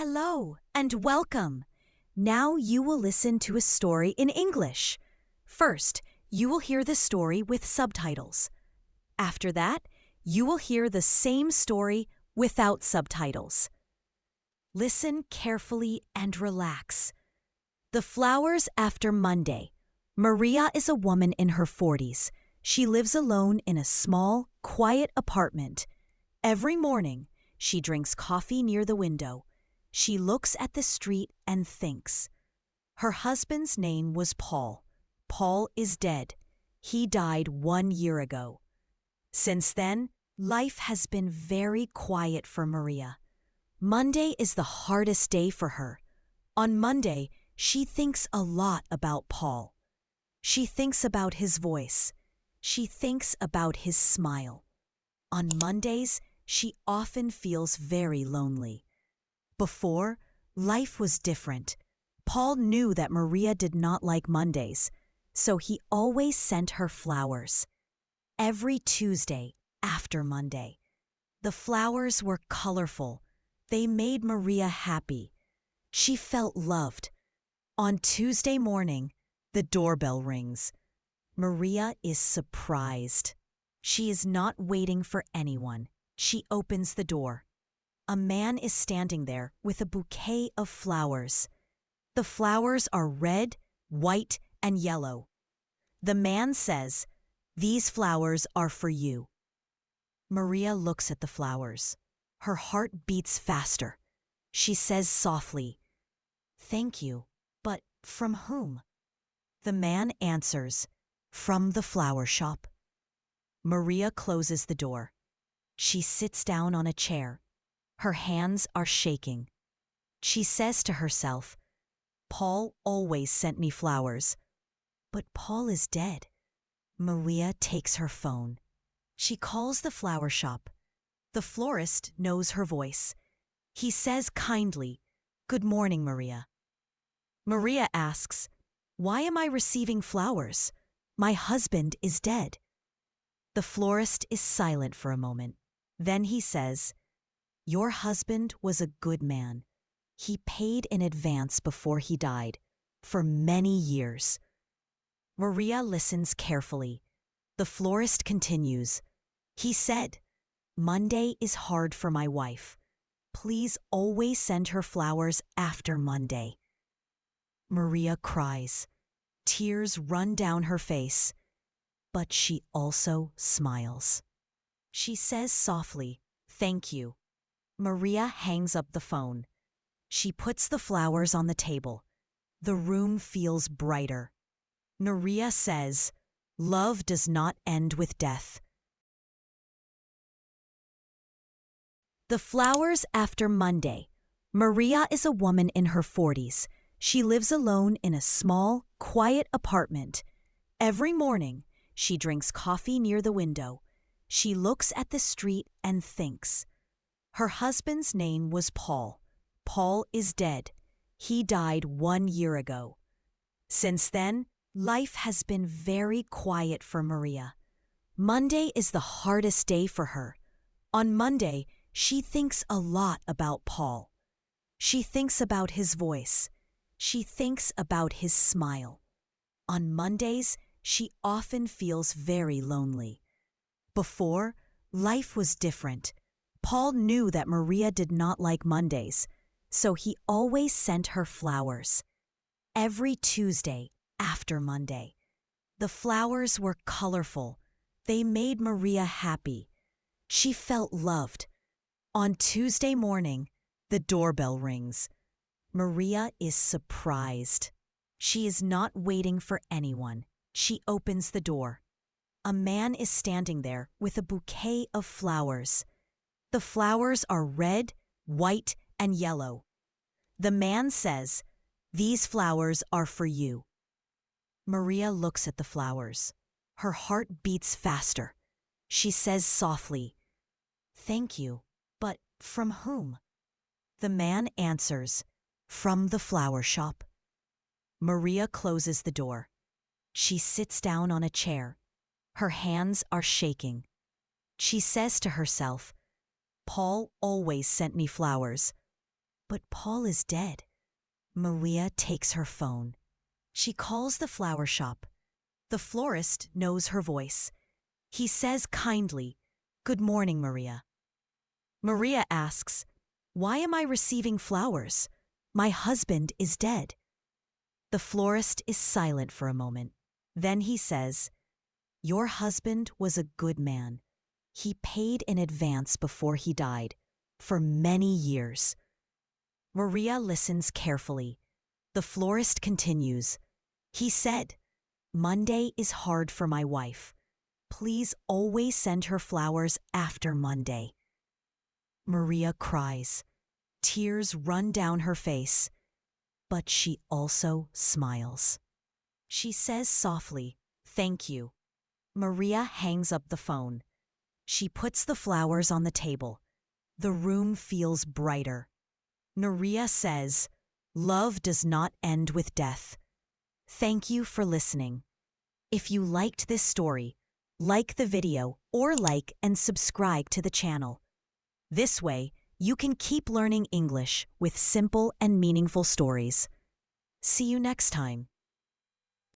Hello and welcome. Now you will listen to a story in English. First, you will hear the story with subtitles. After that, you will hear the same story without subtitles. Listen carefully and relax. The Flowers After Monday. Maria is a woman in her 40s. She lives alone in a small, quiet apartment. Every morning, she drinks coffee near the window. She looks at the street and thinks. Her husband's name was Paul. Paul is dead. He died 1 year ago. Since then, life has been very quiet for Maria. Monday is the hardest day for her. On Monday, she thinks a lot about Paul. She thinks about his voice. She thinks about his smile. On Mondays, she often feels very lonely. Before, life was different. Paul knew that Maria did not like Mondays, so he always sent her flowers. Every Tuesday after Monday. The flowers were colorful. They made Maria happy. She felt loved. On Tuesday morning, the doorbell rings. Maria is surprised. She is not waiting for anyone. She opens the door. A man is standing there with a bouquet of flowers. The flowers are red, white, and yellow. The man says, "These flowers are for you." Maria looks at the flowers. Her heart beats faster. She says softly, "Thank you, but from whom?" The man answers, "From the flower shop." Maria closes the door. She sits down on a chair. Her hands are shaking. She says to herself, "Paul always sent me flowers, but Paul is dead." Maria takes her phone. She calls the flower shop. The florist knows her voice. He says kindly, "Good morning, Maria." Maria asks, "Why am I receiving flowers? My husband is dead." The florist is silent for a moment. Then he says, "Your husband was a good man. He paid in advance before he died, for many years." Maria listens carefully. The florist continues, "He said, 'Monday is hard for my wife. Please always send her flowers after Monday.'" Maria cries. Tears run down her face, but she also smiles. She says softly, "Thank you." Maria hangs up the phone. She puts the flowers on the table. The room feels brighter. Maria says, "Love does not end with death." The Flowers After Monday. Maria is a woman in her 40s. She lives alone in a small, quiet apartment. Every morning, she drinks coffee near the window. She looks at the street and thinks. Her husband's name was Paul. Paul is dead. He died 1 year ago. Since then, life has been very quiet for Maria. Monday is the hardest day for her. On Monday, she thinks a lot about Paul. She thinks about his voice. She thinks about his smile. On Mondays, she often feels very lonely. Before, life was different. Paul knew that Maria did not like Mondays, so he always sent her flowers. Every Tuesday after Monday. The flowers were colorful. They made Maria happy. She felt loved. On Tuesday morning, the doorbell rings. Maria is surprised. She is not waiting for anyone. She opens the door. A man is standing there with a bouquet of flowers. The flowers are red, white, and yellow. The man says, "These flowers are for you." Maria looks at the flowers. Her heart beats faster. She says softly, "Thank you, but from whom?" The man answers, "From the flower shop." Maria closes the door. She sits down on a chair. Her hands are shaking. She says to herself, "Paul always sent me flowers, But Paul is dead. Maria takes her phone. She calls the flower shop. The florist knows her voice. He says kindly, "Good morning, Maria." Maria asks, "Why am I receiving flowers? My husband is dead." The florist is silent for a moment. Then he says, "Your husband was a good man. He paid in advance before he died, for many years." Maria listens carefully. The florist continues, "He said, 'Monday is hard for my wife. Please always send her flowers after Monday.'" Maria cries. Tears run down her face, but she also smiles. She says softly, "Thank you." Maria hangs up the phone. She puts the flowers on the table. The room feels brighter. Maria says, "Love does not end with death." Thank you for listening. If you liked this story, like the video or like and subscribe to the channel. This way, you can keep learning English with simple and meaningful stories. See you next time.